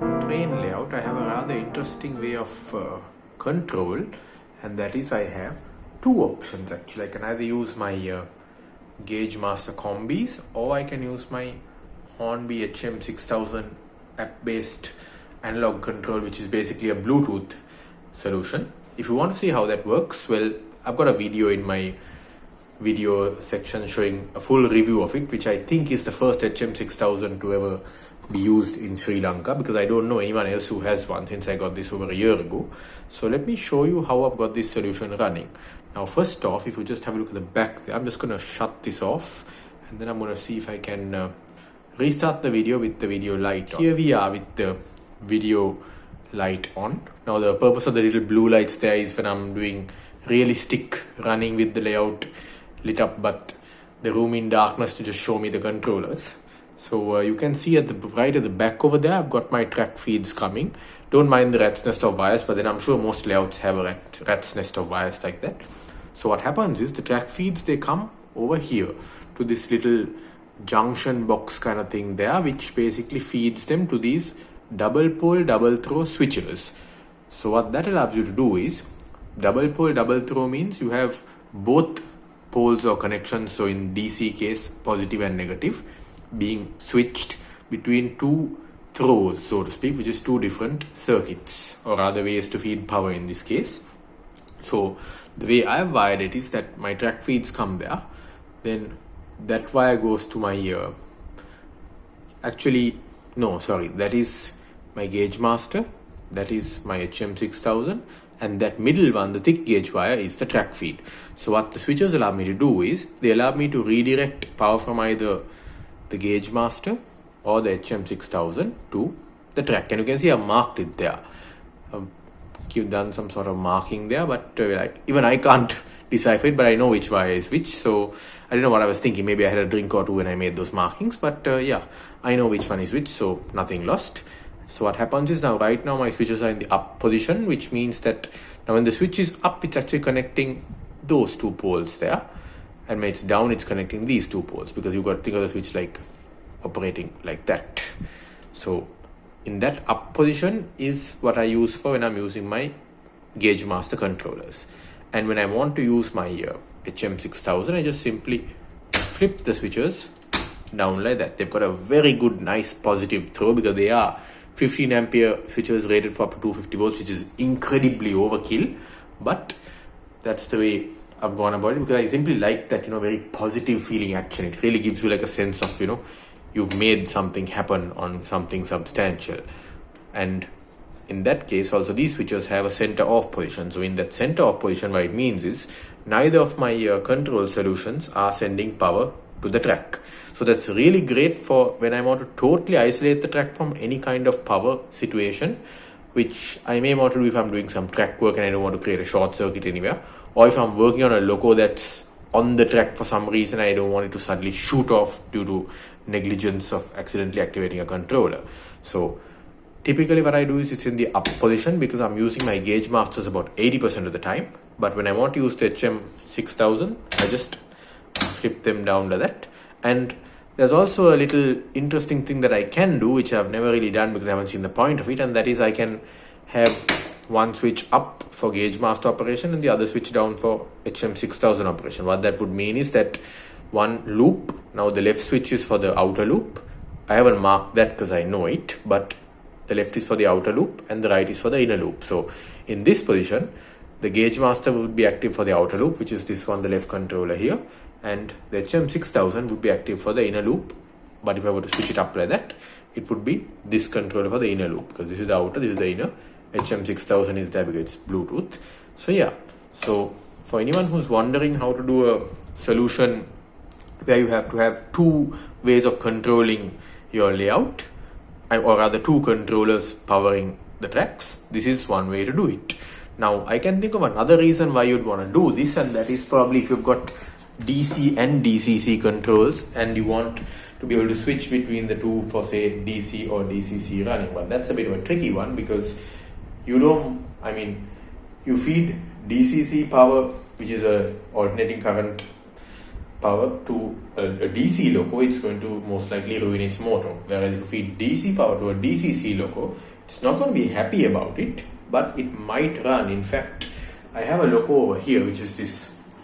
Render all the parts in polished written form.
train layout, I have a rather interesting way of control, and that is I have two options actually. I can either use my gaugemaster combis, or I can use my hornby HM6000 app-based analog control, which is basically a Bluetooth solution. If you want to see how that works, well, I've got a video in my video section showing a full review of it, which I think is the first HM6000 to ever be used in Sri Lanka, because I don't know anyone else who has one since I got this over a year ago. So let me show you how I've got this solution running. Now first off, if you just have a look at the back there, I'm just going to shut this off, and then I'm going to see if I can restart the video with the video light on. Here we are with the video light on. Now the purpose of the little blue lights there is when I'm doing realistic running with the layout lit up, but the room in darkness to just show me the controllers. So you can see at the right at the back over there, I've got my track feeds coming. Don't mind the rat's nest of wires, but then I'm sure most layouts have a rat's nest of wires like that. So what happens is the track feeds, they come over here to this little junction box kind of thing there, which basically feeds them to these double pole double throw switches. So what that allows you to do is, double pole double throw means you have both poles or connections, so in DC case positive and negative, being switched between two throws, so to speak, which is two different circuits or other ways to feed power in this case. So the way I've wired it is that my track feeds come there, then that wire goes to my that is my gaugemaster, that is my HM6000, and that middle one, the thick gauge wire, is the track feed. So what the switches allow me to do is, they allow me to redirect power from either the gaugemaster or the HM6000 to the track. And you can see I've marked it there. I've done some sort of marking there, but even I can't decipher it, but I know which wire is which. So I don't know what I was thinking. Maybe I had a drink or two when I made those markings, but yeah, I know which one is which, so nothing lost. So what happens is, now right now my switches are in the up position, which means that now when the switch is up, it's actually connecting those two poles there, and when it's down, it's connecting these two poles, because you've got to think of the switch like operating like that. So in that up position is what I use for when I'm using my gaugemaster controllers. And when I want to use my HM6000, I just simply flip the switches down like that. They've got a very good, nice positive throw, because they are 15 ampere switches rated for up to 250 volts, which is incredibly overkill, but that's the way I've gone about it, because I simply like that, very positive feeling action. It really gives you like a sense of, you've made something happen on something substantial. And in that case, also these switches have a center off position. So in that center off position, what it means is neither of my control solutions are sending power to the track. So that's really great for when I want to totally isolate the track from any kind of power situation, which I may want to do if I'm doing some track work and I don't want to create a short circuit anywhere, or if I'm working on a loco that's on the track for some reason, I don't want it to suddenly shoot off due to negligence of accidentally activating a controller. So typically what I do is, it's in the up position, because I'm using my gauge masters about 80% of the time. But when I want to use the HM6000, I just flip them down to that. And there's also a little interesting thing that I can do, which I've never really done because I haven't seen the point of it, and that is I can have one switch up for gaugemaster operation and the other switch down for HM6000 operation. What that would mean is that one loop, now the left switch is for the outer loop. I haven't marked that because I know it, but the left is for the outer loop and the right is for the inner loop. So in this position, the gaugemaster would be active for the outer loop, which is this one, the left controller here, and the HM6000 would be active for the inner loop. But if I were to switch it up like that, it would be this controller for the inner loop, because this is the outer, this is the inner. HM6000 is there because it's Bluetooth. So yeah, so for anyone who's wondering how to do a solution where you have to have two ways of controlling your layout, or rather two controllers powering the tracks, this is one way to do it. Now I can think of another reason why you'd want to do this, and that is probably if you've got DC and DCC controls and you want to be able to switch between the two for, say, DC or DCC running. But that's a bit of a tricky one, because you feed DCC power, which is a alternating current power, to a DC loco, it's going to most likely ruin its motor. Whereas if you feed DC power to a DCC loco, It's not going to be happy about it, but it might run. In fact, I have a loco over here, which is this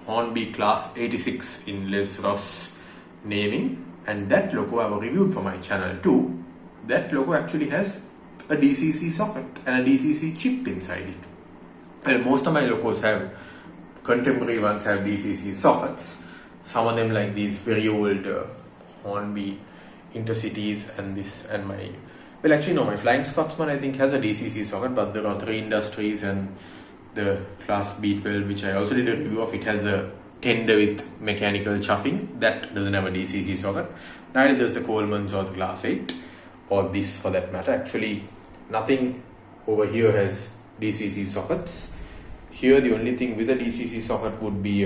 Hornby Class 86 in Les Ross naming, and that loco I have reviewed for my channel too. That loco actually has a DCC socket and a DCC chip inside it. Well, most of my locos have, contemporary ones have DCC sockets. Some of them, like these very old Hornby Intercities and this, and my, well actually no, my Flying Scotsman I think has a DCC socket, but the Rotary Industries and the Class B12, which I also did a review of, it has a tender with mechanical chuffing. That doesn't have a DCC socket. Neither does the Coleman's or the Class 8, or this for that matter. Actually, nothing over here has DCC sockets. Here the only thing with a DCC socket would be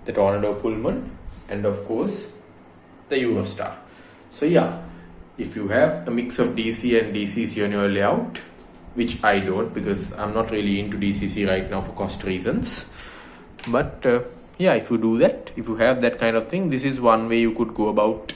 the Tornado Pullman and of course the Eurostar. So yeah, if you have a mix of DC and DCC on your layout, which I don't because I'm not really into DCC right now for cost reasons, but yeah, if you do that, if you have that kind of thing, this is one way you could go about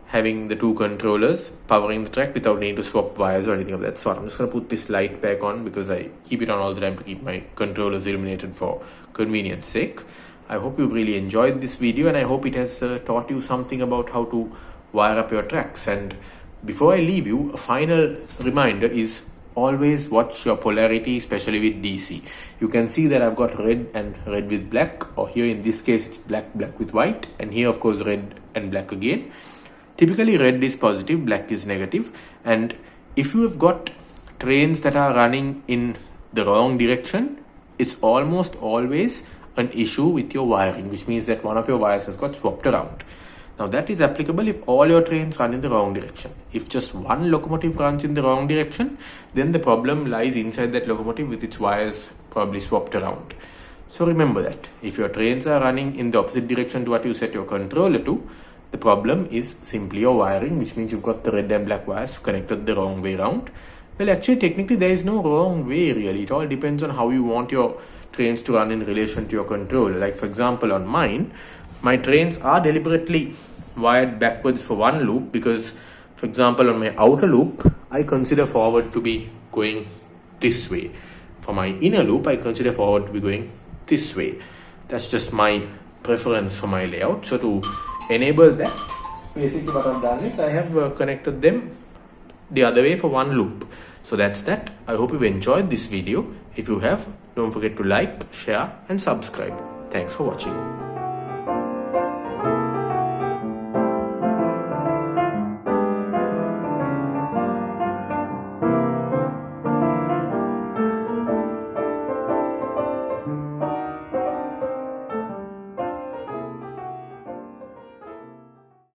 having the two controllers powering the track without needing to swap wires or anything of that sort. I'm just going to put this light back on because I keep it on all the time to keep my controllers illuminated for convenience sake. I hope you've really enjoyed this video, and I hope it has taught you something about how to wire up your tracks. And before I leave you, a final reminder is always watch your polarity, especially with DC. You can see that I've got red and red with black, or here in this case it's black with white, and here of course red and black again. Typically red is positive, black is negative, and if you have got trains that are running in the wrong direction, it's almost always an issue with your wiring, which means that one of your wires has got swapped around. Now that is applicable if all your trains run in the wrong direction. If just one locomotive runs in the wrong direction, then the problem lies inside that locomotive with its wires probably swapped around. So remember that if your trains are running in the opposite direction to what you set your controller to, the problem is simply your wiring, which means you've got the red and black wires connected the wrong way around. Well, actually technically there is no wrong way really. It all depends on how you want your trains to run in relation to your controller. Like for example on mine, my trains are deliberately wired backwards for one loop because, for example, on my outer loop I consider forward to be going this way. For my inner loop I consider forward to be going this way. That's just my preference for my layout. So to enable that, basically what I've done is I have connected them the other way for one loop. So that's that. I hope you've enjoyed this video. If you have, don't forget to like, share and subscribe. Thanks for watching.